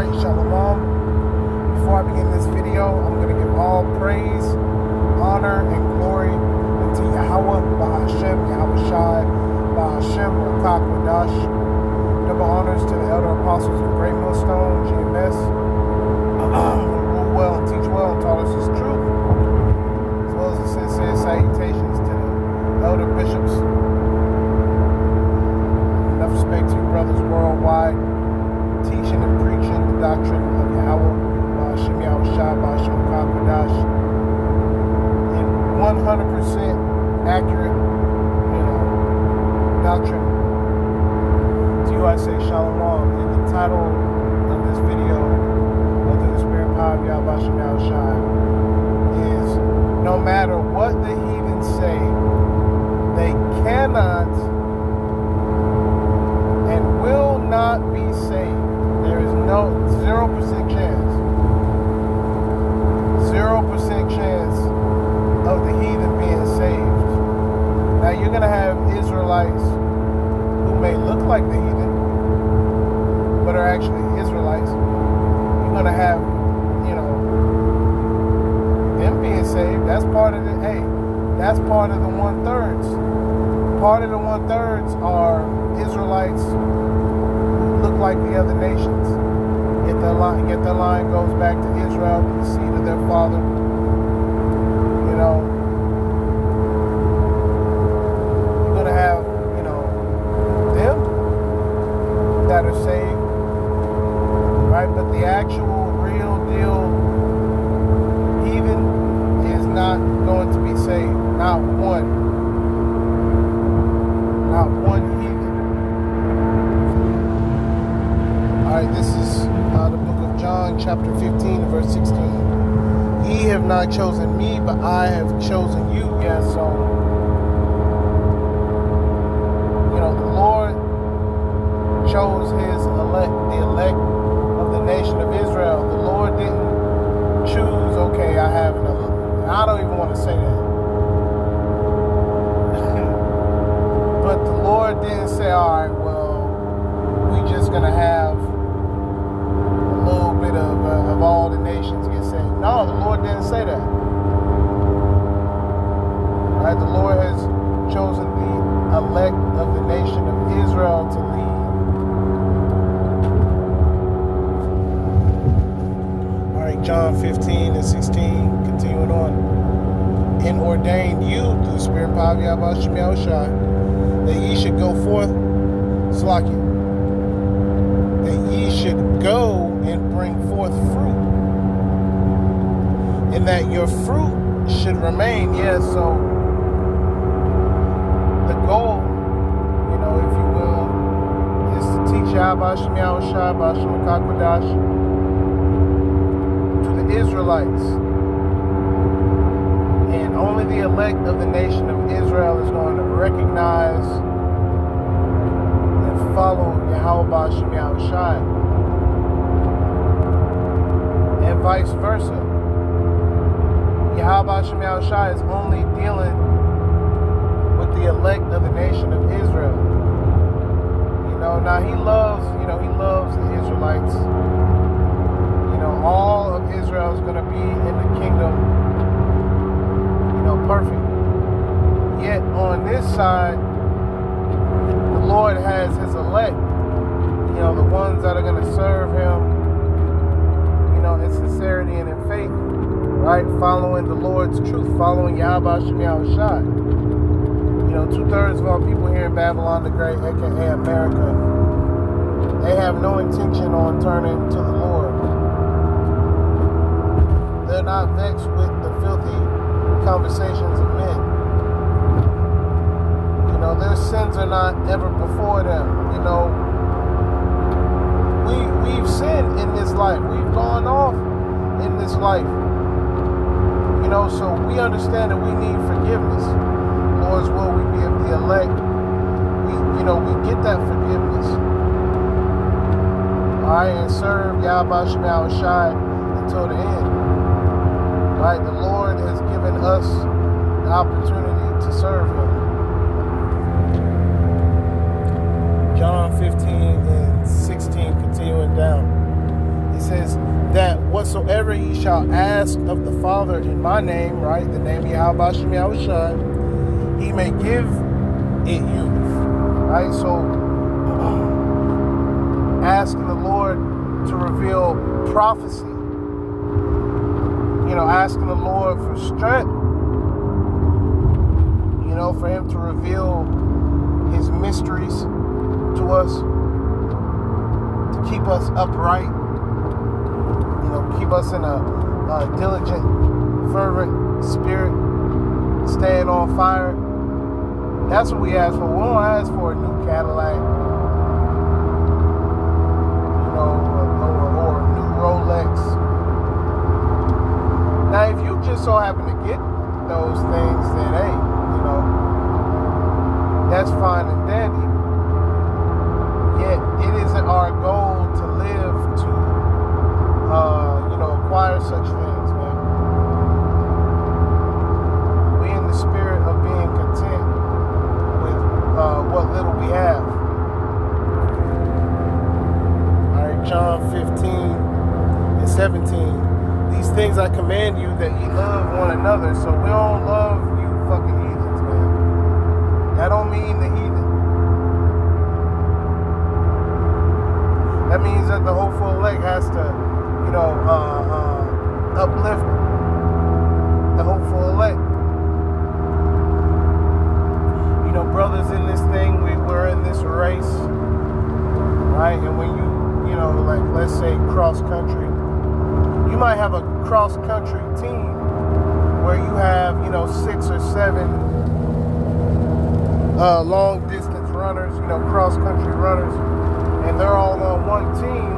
Alright, Shalom. Before I begin this video, I'm going to give all praise, honor, and glory to Yahweh, Bahashem, Yahweh Shai, Bahashem, Rakak, Wadash. Double honors to the elder apostles of Great Millstone, GMS, who rule well and teach well and taught us His truth, as well as the sincere salutations to the elder bishops. Enough respect to you brothers worldwide, teaching and preaching the doctrine of Yahweh, Bahashem, Yahweh Shai, Bahashem, Rakak, Wadash, in 100% accurate, doctrine. To you I say Shalom. And the title of this video, through the spirit and power of Yahweh Shem Yahweh Shai, is no matter what the heathens say, they cannot and will not be saved. There is no 0% chance. 0% chance of the heathen being saved. Now you're going to have Israelites who may look like the heathen, but are actually Israelites. You're going to have, them being saved. That's part of the, that's part of the 1/3. Part of the 1/3 are Israelites who look like the other nations. Yet their line goes back to Israel, the seed of their father. You're going to have, them that are saved, right? But the actual, real deal heathen is not going to be saved. Not one. Not one heathen. Alright, this is the book of John, chapter 15, verse 16. Ye have not chosen me, but I have chosen you. Yes, so, the Lord chose His elect, the elect of the nation of Israel. The Lord didn't choose, okay, I have another. I don't even want to say that. But the Lord didn't say, all right, well, we just going to have a little bit of all the nations get saved. No, the Lord didn't say that. Right? The Lord has chosen the elect of the nation of Israel to lead. All right, John 15 and 16, continuing on. And ordained you through the spirit and power of Yahweh Shem Yahweh Shai, that ye should go forth, Slakia, that ye should go and bring forth fruit, and that your fruit should remain. Yes, so the goal, if you will, is to teach Yahweh Shem Yahweh Shai, Bahashem Rakak Wadash, to the Israelites. And only the elect of the nation of Israel is going to recognize and follow Yahweh Bahashem Yahweh Shai. And vice versa. Yahweh Bahashem Yahweh Shai is only dealing with the elect of the nation of Israel. Now He loves, He loves the Israelites. All of Israel is going to be in the kingdom, perfect. Yet on this side, the Lord has His elect, the ones that are going to serve Him, in sincerity and in faith, right? Following the Lord's truth, following Yahweh Shem Yahweh Shai. 2/3 of all people here in Babylon the Great, aka America, they have no intention on turning to the Lord. They're not vexed with the filthy conversations of men. Their sins are not ever before them. We've sinned in this life. We've gone off in this life. So we understand that we need forgiveness. Lord's will, we be of the elect. We get that forgiveness. Alright, and serve Yahweh Shem Yahweh Shai until the end. Right? The Lord has given us the opportunity to serve Him. John 15 and 16, continuing down. whatsoever ye shall ask of the Father in my name, right? The name Yahweh Shem Yahushua, he may give it you, right? So asking the Lord to reveal prophecy, asking the Lord for strength, for him to reveal his mysteries to us, to keep us upright, keep us in a diligent, fervent spirit, staying on fire. That's what we ask for. We don't ask for a new Cadillac, or a new Rolex. Now, if you just so happen to get those things, then hey, that's fine and dandy. Yet it isn't our goal to live to, acquire such things, man. We in the spirit of being content with what little we have. All right, John 15:17. These things I command you, that ye love one another. So we don't love you fucking heathens, man. That don't mean the heathen. That means that the hopeful elect has to, uplift the hopeful elect. Brothers in this thing, we're in this race, right? And when you, like, let's say cross country, you might have a cross country team where you have, 6 or 7 long distance runners, cross country runners, and they're all on one team.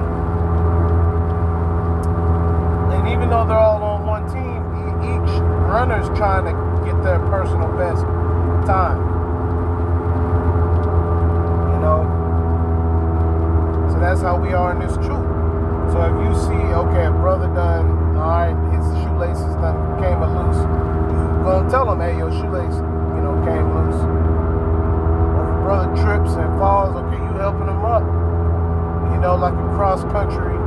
And even though they're all on one team, each runner's trying to get their personal best time. So that's how we are in this troop. So if you see, okay, a brother done, all right, his shoelaces done came loose, you gonna tell him, hey, your shoelace, came loose. Or if a brother trips and falls, okay, you helping him up. Like a cross country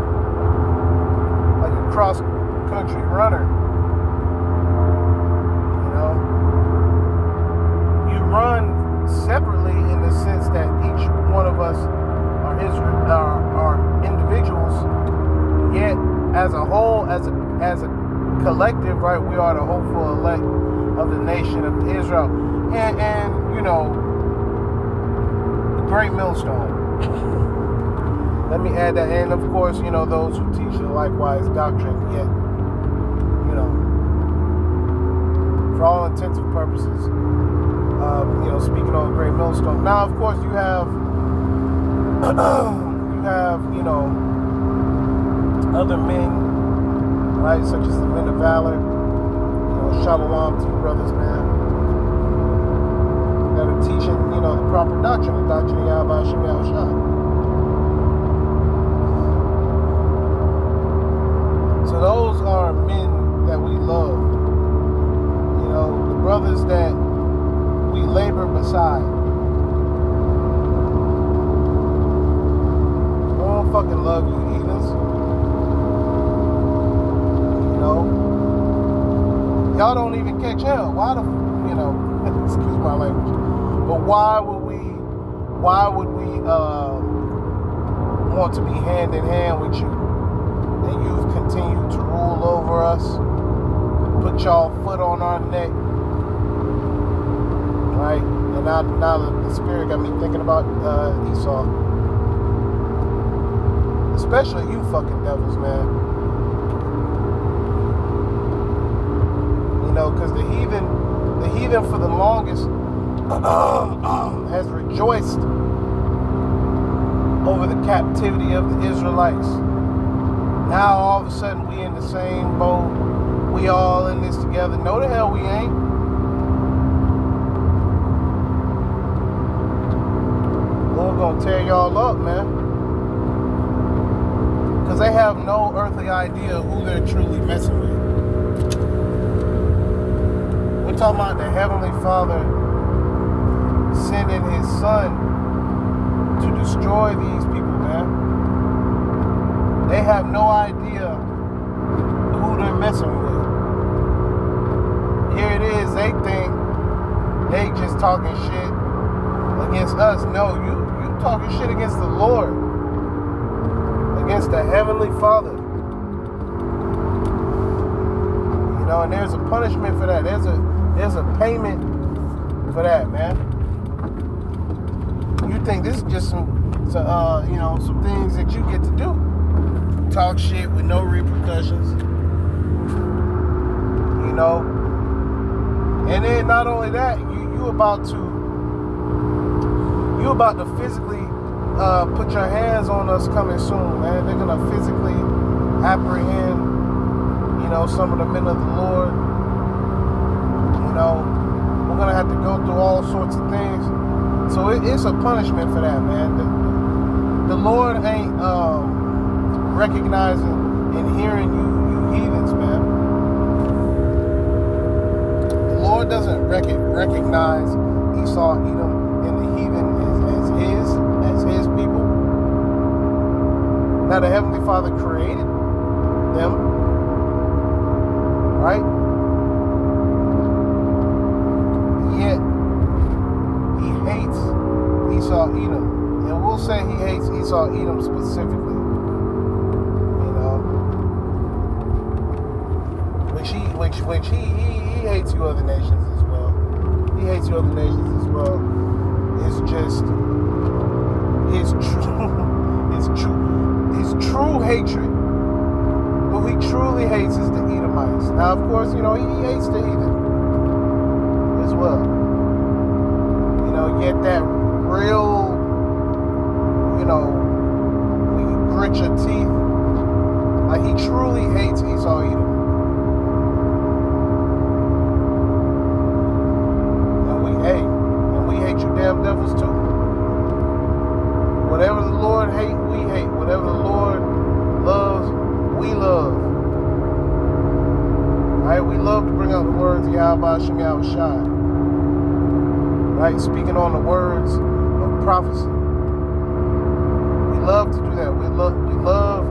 runner. You run separately in the sense that each one of us are individuals, yet as a whole, as a collective, right, we are the hopeful elect of the nation of Israel. And the great millstone. Let me add that. And of course, those who teach the likewise doctrine, yet, for all intents and purposes, speaking on great millstone. Now, of course, you have other men, right, such as the men of valor, shalom to you brothers, man, that are teaching, the proper doctrine, the doctrine of Yahweh Shem Yahushua. So those are men that we love, the brothers that we labor beside. We don't fucking love you heathens. Y'all don't even catch hell. Why the, excuse my language, but why would we want to be hand in hand with you, and you've continued to rule over us, put y'all foot on our neck, right? And now the spirit got me thinking about Esau, especially you fucking devils, man. Because the heathen for the longest has rejoiced over the captivity of the Israelites. Now all of a sudden we in the same boat. We all in this together. No, the hell we ain't. Lord gonna tear y'all up, man. Because they have no earthly idea who they're truly messing with. We're talking about the Heavenly Father sending His Son to destroy these people, man. They have no idea messing with. Here it is, they think they just talking shit against us. No, you talking shit against the Lord, against the Heavenly Father. You know, and there's a punishment for that. There's a payment for that, man. You think this is just some things that you get to do. Talk shit with no repercussions. You know. And then not only that, you about to physically put your hands on us coming soon, man. They're gonna physically apprehend, some of the men of the Lord. We're gonna have to go through all sorts of things. So it's a punishment for that, man. The Lord ain't recognizing and hearing you heathens, man. The Lord doesn't recognize Esau, Edom, and the heathen as his people. Now the Heavenly Father created them, right? Yet he hates Esau, Edom, and we'll say he hates Esau, Edom specifically. Which he hates you other nations as well. He hates you other nations as well. It's just his true hatred. Who he truly hates is the Edomites. Now, of course, he hates the heathen as well. Yet that real, when you grit your teeth, like he truly hates Esau, Edom. And we hate you damn devils too. Whatever the Lord hates, we hate. Whatever the Lord loves, we love. Right? We love to bring out the words of Yahweh Shem Yahweh Shai. Right? Speaking on the words of prophecy. We love to do that. We love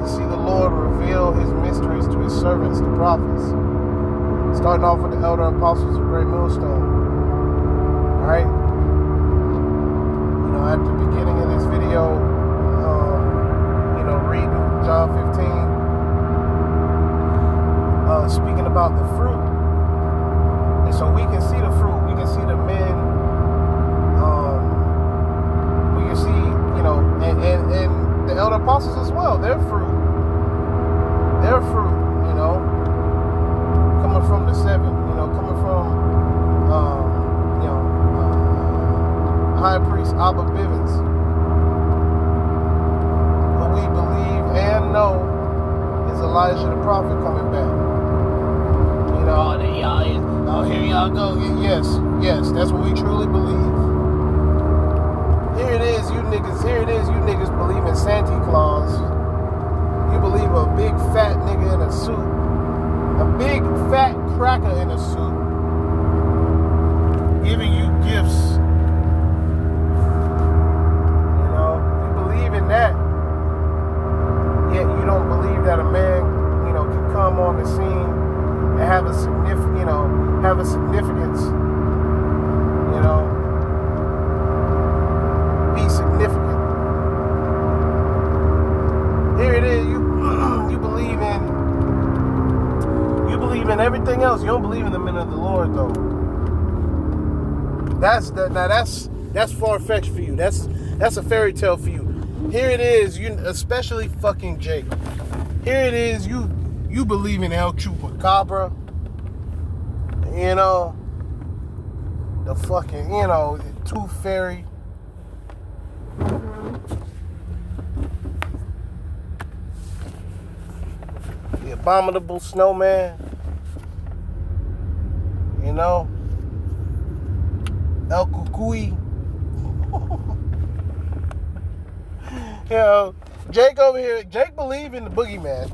to see the Lord reveal his mysteries to his servants, the prophets. Starting off with the elder apostles of Great Millstone. Alright? At the beginning of this video, reading John 15, speaking about the fruit. And so we can see the fruit. We can see the men. We can see, and the elder apostles as well. Their fruit. Coming from the seven. Coming from, High Priest Abba Bivens, who we believe and know is Elijah the prophet coming back. Here y'all go. Yes, that's what we truly believe. Here it is, you niggas believe in Santa Claus. You believe a big fat nigga in a suit, a big fat cracker in a suit, giving you gifts. That, yet you don't believe that a man, can come on the scene and have a significance, be significant. Here it is. You believe in everything else. You don't believe in the men of the Lord, though. That's far-fetched for you. That's a fairy tale for you. Here it is, especially fucking Jake. Here it is, you believe in El Chupacabra. The fucking, Tooth Fairy. The Abominable Snowman. El Kukui. Jake over here, Jake believe in the boogeyman.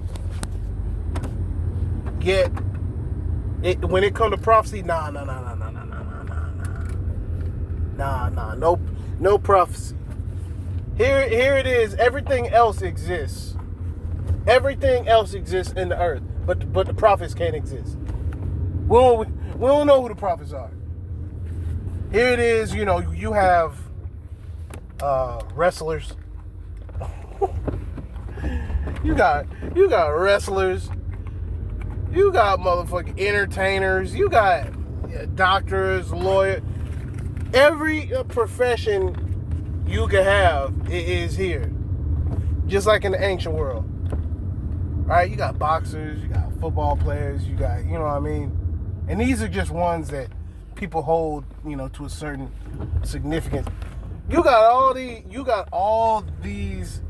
Yet, when it comes to prophecy, nah, no prophecy. Here it is. Everything else exists. Everything else exists in the earth. but the prophets can't exist. We don't know who the prophets are. Here it is, you have wrestlers. you got wrestlers. You got motherfucking entertainers. You got doctors, lawyers. Every profession you can have is here. Just like in the ancient world. Right? You got boxers, you got football players, you got, you know what I mean? And these are just ones that people hold, to a certain significance. You got all these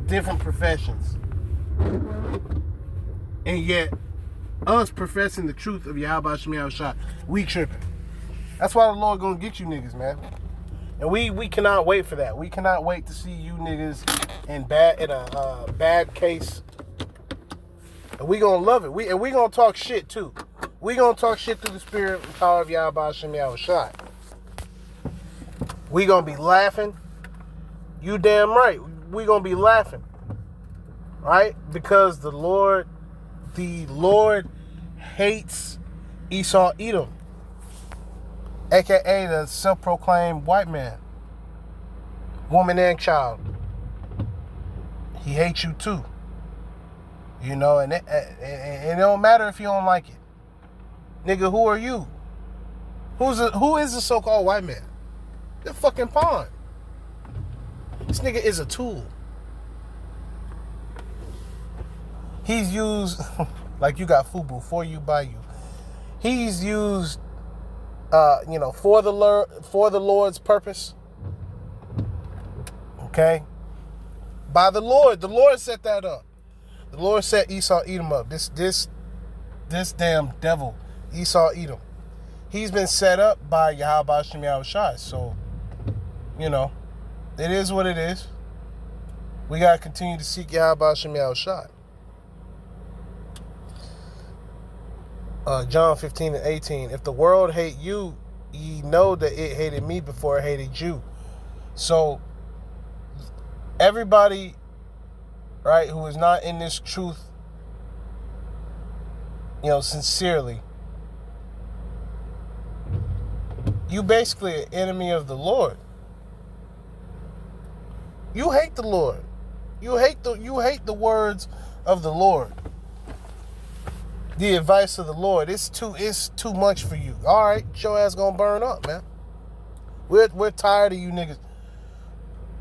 different professions. And yet, us professing the truth of Yahweh Shem Yahushua, we tripping. That's why the Lord gonna get you niggas, man. And we cannot wait for that. We cannot wait to see you niggas in a bad case. And we gonna love it. We gonna talk shit too. We gonna talk shit through the spirit and power of Yahweh Shem Yahushua. We gonna be laughing. You damn right. We gonna be laughing. Right? Because the Lord hates Esau Edom, aka the self-proclaimed white man, woman and child. He hates you too. And it don't matter if you don't like it. Nigga, who are you? Who is the so-called white man? You're a fucking pawn. This nigga is a tool. He's used, like you got FUBU, for you, by you. He's used, for the Lord's purpose. Okay? By the Lord. The Lord set that up. The Lord set Esau Edom up. This damn devil, Esau Edom. He's been set up by Yahweh Shem Yahushua. So, it is what it is. We got to continue to seek Yahweh Shem Yahushua. John 15:18. If the world hate you, ye know that it hated me before it hated you. So, everybody, right, who is not in this truth, sincerely, you basically an enemy of the Lord. You hate the Lord. You hate the words of the Lord. The advice of the Lord. It's too much for you. All right, your ass gonna burn up, man. We're tired of you niggas.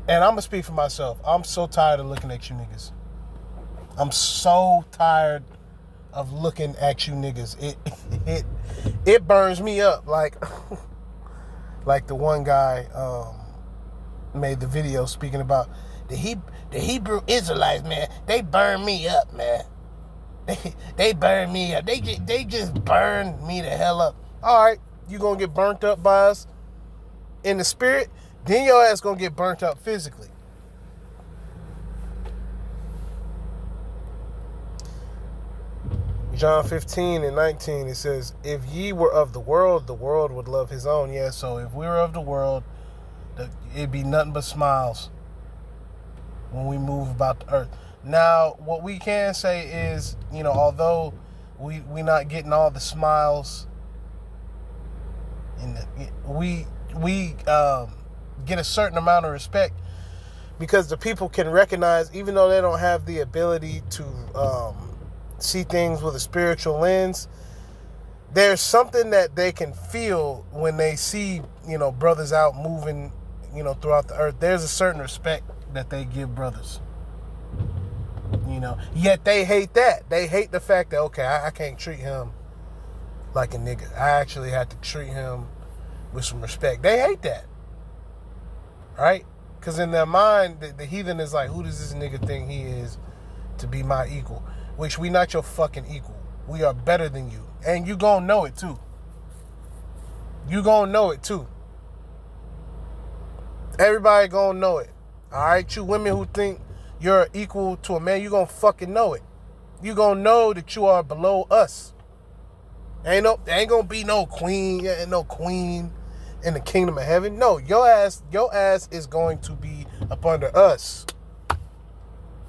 And I'm gonna speak for myself. I'm so tired of looking at you niggas. I'm so tired of looking at you niggas. It burns me up like the one guy made the video speaking about the Hebrew Israelites, man. They burn me up, man. They burn me up. They just burn me the hell up. All right, you gonna get burnt up by us in the spirit, then your ass gonna get burnt up physically. John 15:19, it says, if ye were of the world would love his own. Yeah, so if we were of the world, it'd be nothing but smiles when we move about the earth. Now, what we can say is, although we not getting all the smiles, and we get a certain amount of respect because the people can recognize, even though they don't have the ability to see things with a spiritual lens, there's something that they can feel when they see, brothers out moving, throughout the earth. There's a certain respect that they give brothers. Yet they hate that. They hate the fact that, okay, I can't treat him like a nigga. I actually have to treat him with some respect. They hate that. Right? Because in their mind, the heathen is like, who does this nigga think he is to be my equal? Which we not your fucking equal. We are better than you. And you gonna know it too. You gonna know it too. Everybody gonna know it. Alright? You women who think you're equal to a man, you gonna fucking know it. You gonna know that you are below us. There ain't gonna be no queen in the kingdom of heaven. No, your ass is going to be up under us.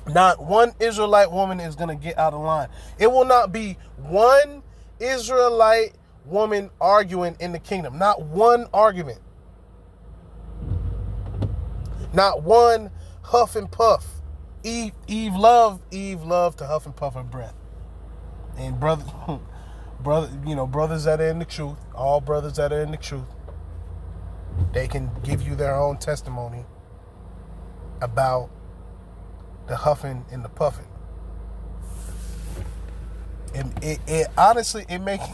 Not one Israelite woman is going to get out of line. It will not be one Israelite woman arguing in the kingdom. Not one argument. Not one huff and puff. Eve loved to huff and puff her breath. And brothers that are in the truth, all brothers that are in the truth, they can give you their own testimony about the huffing and the puffing. It honestly, it makes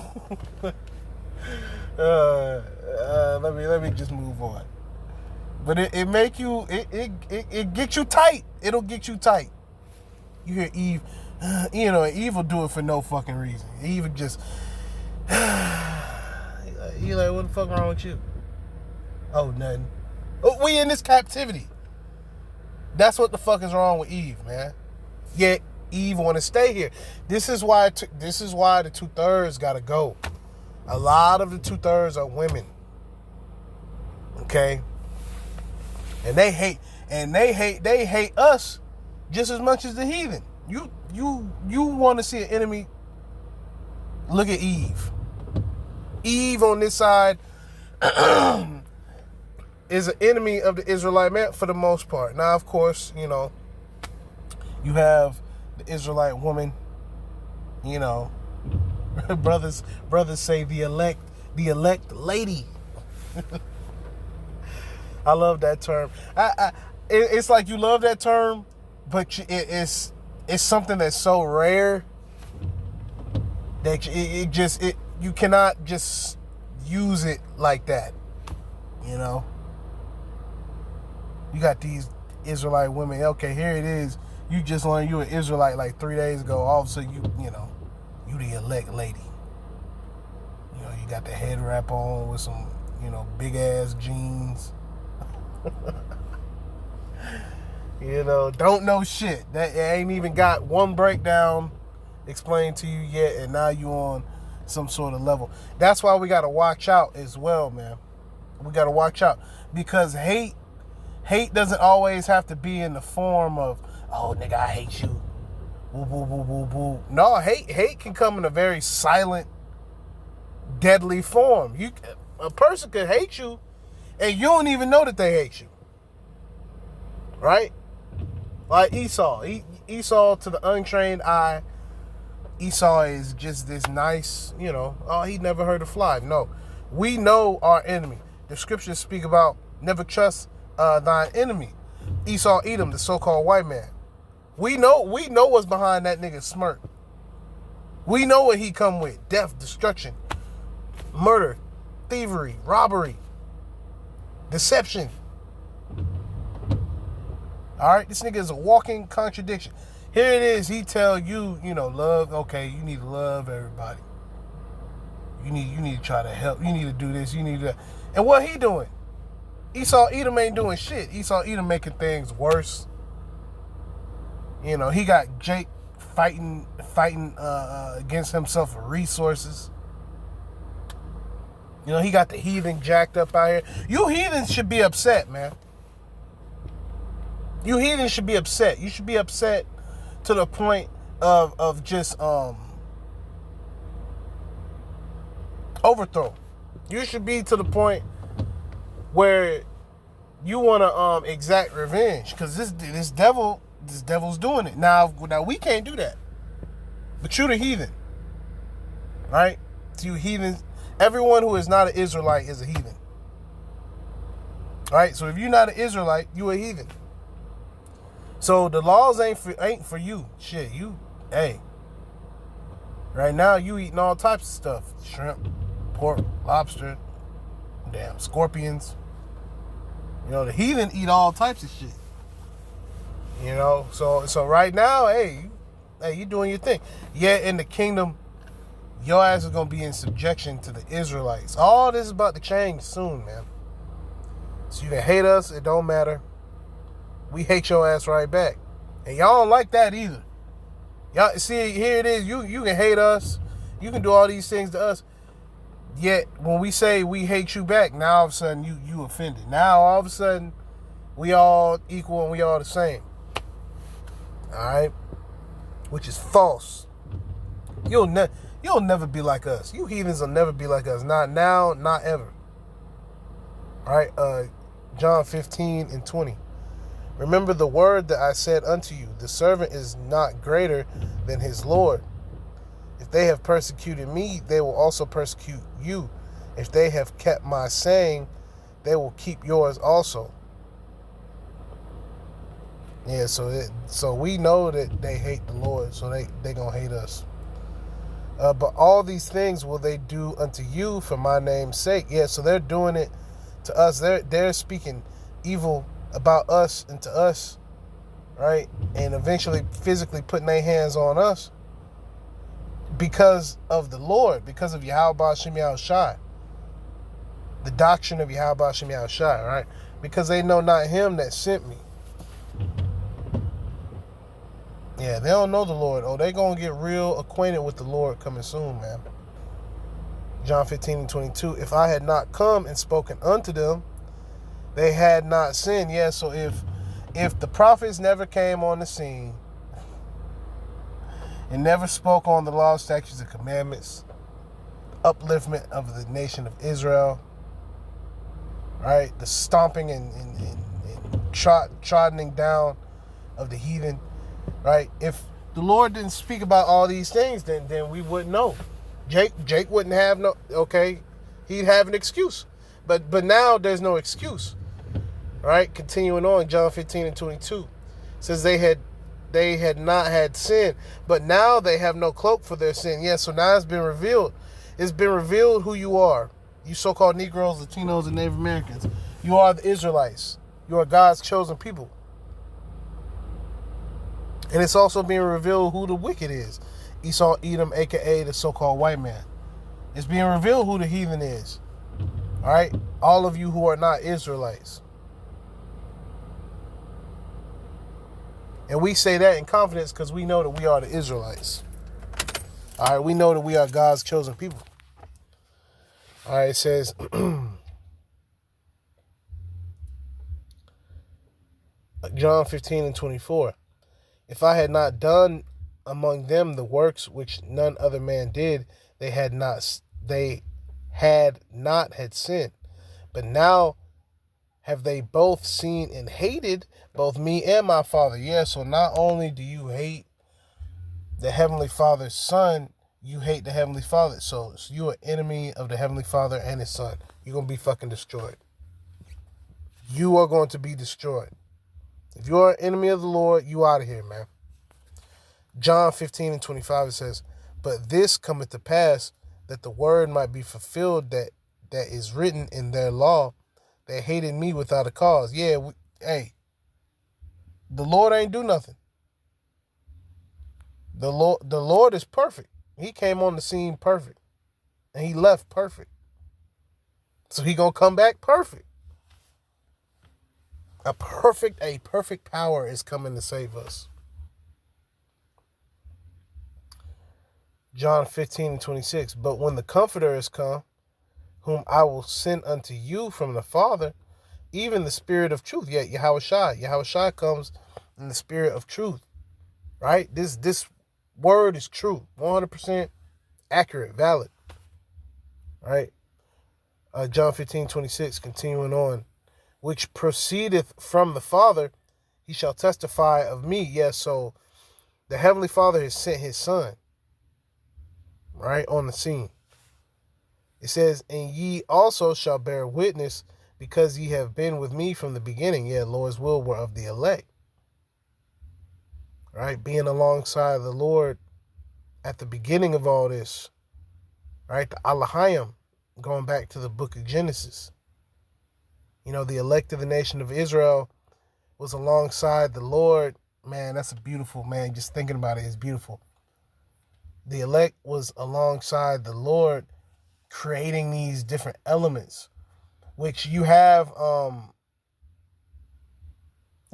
let me just move on. But it make you, it gets you tight. It'll get you tight. You hear Eve, Eve will do it for no fucking reason. Eve will just, you like, what the fuck wrong with you? Oh, nothing. Oh, we in this captivity. That's what the fuck is wrong with Eve, man. Yet Eve want to stay here. This is why the 2/3 got to go. A lot of the 2/3 are women. Okay, and they hate us just as much as the heathen. You want to see an enemy? Look at Eve. Eve on this side is an enemy of the Israelite man for the most part. Now, of course, you have the Israelite woman. Brothers say the elect lady. I love that term. It's like you love that term, but it's something that's so rare that you cannot just use it like that. You got these Israelite women. Okay, here it is. You just learned you an Israelite like 3 days ago. All of a sudden, you the elect lady. You got the head wrap on with some, big ass jeans. Don't know shit. That ain't even got one breakdown explained to you yet, and now you on some sort of level. That's why we got to watch out as well, man. We got to watch out because hate doesn't always have to be in the form of, oh, nigga, I hate you. Woo, woo, woo, woo, woo. No, hate can come in a very silent, deadly form. A person could hate you, and you don't even know that they hate you. Right? Like Esau. Esau, to the untrained eye, Esau is just this nice, oh, he never hurt a fly. No. We know our enemy. The scriptures speak about never trust thine enemy. Esau Edom, the so-called white man. We know what's behind that nigga's smirk. We know what he come with. Death, destruction, murder, thievery, robbery, deception. Alright, this nigga is a walking contradiction. Here it is, he tell you, love, okay, you need to love everybody. You need to try to help. You need to do this, you need to. And what he doing? Esau Edom ain't doing shit. Esau Edom making things worse. He got Jake fighting against himself for resources. He got the heathen jacked up out here. You heathens should be upset, man. You heathens should be upset. You should be upset to the point of just overthrow. You should be to the point where you want to exact revenge, because this devil's doing it. Now we can't do that. But you the heathen. Right? To you heathens, everyone who is not an Israelite is a heathen. Alright, so if you're not an Israelite, you a heathen. So the laws ain't for you. Shit, hey. Right now you eating all types of stuff. Shrimp, pork, lobster, damn scorpions. The heathen eat all types of shit. So right now, hey, you doing your thing. Yeah, in the kingdom, your ass is gonna be in subjection to the Israelites. All this is about to change soon, man. So you can hate us, it don't matter. We hate your ass right back. And y'all don't like that either. Y'all see, here it is. You can hate us. You can do all these things to us. Yet when we say we hate you back, now all of a sudden you offended. Now all of a sudden we all equal and we all the same. All right, which is false. You'll never be like us. You heathens will never be like us. Not now, not ever. All right, John 15:20. Remember the word that I said unto you, the servant is not greater than his Lord. If they have persecuted me, they will also persecute you. If they have kept my saying, they will keep yours also. Yeah, so we know that they hate the Lord, so they gonna hate us. But all these things will they do unto you for my name's sake. Yeah, so they're doing it to us. They're speaking evil about us and to us, right? And eventually physically putting their hands on us because of the Lord, because of Yahweh Shem Yahushai. The doctrine of Yahweh Shem Yahushai, right? Because they know not him that sent me. Yeah, they don't know the Lord. Oh, they going to get real acquainted with the Lord coming soon, man. John 15:22. If I had not come and spoken unto them, they had not sinned. Yeah, so if the prophets never came on the scene and never spoke on the law, statutes, and commandments, upliftment of the nation of Israel, right? The stomping and trotting down of the heathen, right? If the Lord didn't speak about all these things, then we wouldn't know. Jake wouldn't have no, okay, he'd have an excuse. But now there's no excuse. Right? Continuing on, John 15:22. It says they had not had sin, but now they have no cloak for their sin. Yeah, so now it's been revealed. It's been revealed who you are. You so-called Negroes, Latinos, and Native Americans. You are the Israelites. You are God's chosen people. And it's also being revealed who the wicked is. Esau, Edom, a.k.a. the so-called white man. It's being revealed who the heathen is. All right? All of you who are not Israelites. And we say that in confidence because we know that we are the Israelites. All right? We know that we are God's chosen people. All right? It says... John 15:24. If I had not done among them the works which none other man did, they had not had sin. But now have they both seen and hated both me and my Father. Yeah, so not only do you hate the Heavenly Father's Son, you hate the Heavenly Father. So you're an enemy of the Heavenly Father and His Son. You're going to be fucking destroyed. You are going to be destroyed. If you're an enemy of the Lord, you out of here, man. John 15:25, it says, but this cometh to pass, that the word might be fulfilled that is written in their law, they hated me without a cause. Yeah, hey, the Lord ain't do nothing. The Lord is perfect. He came on the scene perfect. And he left perfect. So he gonna come back perfect. A perfect power is coming to save us. John 15:26. But when the Comforter is come, whom I will send unto you from the Father, even the Spirit of truth. Yet Yahushua comes in the Spirit of truth. Right? This word is true. 100% accurate, valid. Right? John 15:26, continuing on. Which proceedeth from the Father, he shall testify of me. Yes, so the Heavenly Father has sent his Son, right, on the scene. It says, and ye also shall bear witness, because ye have been with me from the beginning. Yeah, Lord's will were of the elect. Right, being alongside the Lord at the beginning of all this. Right, the Alahayim, going back to the book of Genesis. You know, the elect of the nation of Israel was alongside the Lord. Man, that's a beautiful, man. Just thinking about it is beautiful. The elect was alongside the Lord, creating these different elements, which you have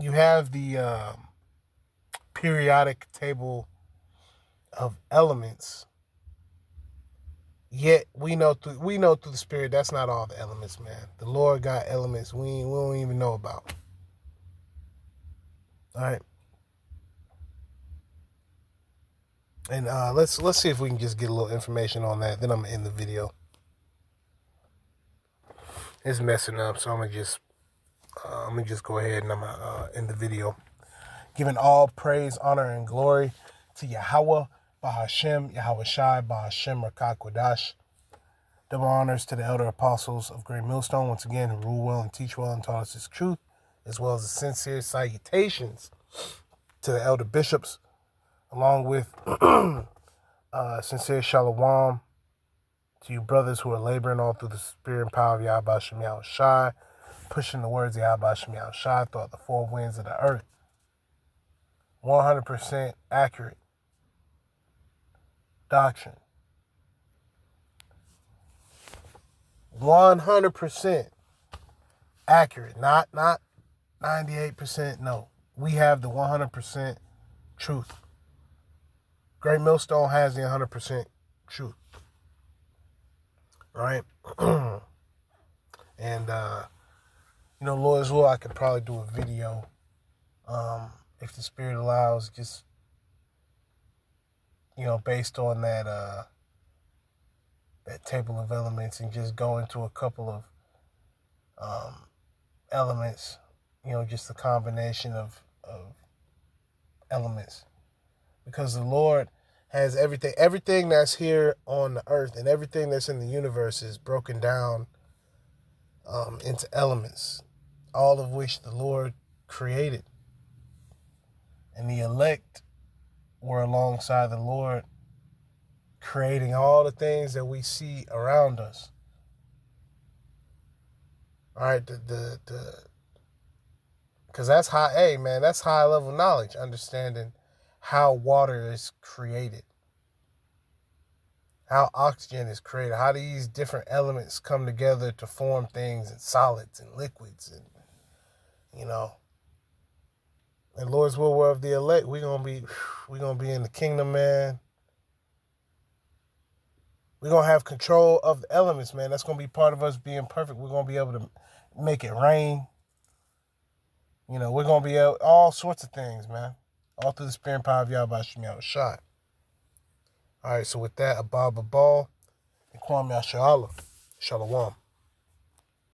the periodic table of elements. Yet we know through the Spirit that's not all the elements, man. The Lord got elements we don't even know about. All right. And let's see if we can just get a little information on that. Then I'm gonna end the video. It's messing up, so I'm gonna just go ahead and I'm gonna end the video. Giving all praise, honor, and glory to Yahweh, Bahashem, Yahweh Shai, Bahashem, Rakak Wadash. Double honors to the elder apostles of Great Millstone, once again, who rule well and teach well and taught us His truth, as well as the sincere salutations to the elder bishops, along with sincere shalom to you brothers who are laboring all through the spirit and power of Yahweh Shem Yahweh Shai, pushing the words of Yahweh Shem Yahweh Shai throughout the four winds of the earth. 100% accurate doctrine. 100% accurate. Not 98%. No. We have the 100% truth. Great Millstone has the 100% truth. Right? And, Lord's will, I could probably do a video, if the Spirit allows, just, based on that table of elements, and just go into a couple of elements, just a combination of elements. Because the Lord has everything that's here on the earth and everything that's in the universe is broken down into elements, all of which the Lord created. And the elect were alongside the Lord, creating all the things that we see around us. All right, because that's that's high level knowledge, understanding how water is created, how oxygen is created, how these different elements come together to form things and solids and liquids, and and Lord's will, we're of the elect. We're gonna be in the kingdom, man. We're gonna have control of the elements, man. That's gonna be part of us being perfect. We're gonna be able to make it rain. We're gonna be able all sorts of things, man. All through the spirit and power of Yahweh Shem Yahweh Shai. All right, so with that, Abba Babal and Kwame Ashala. Shalom.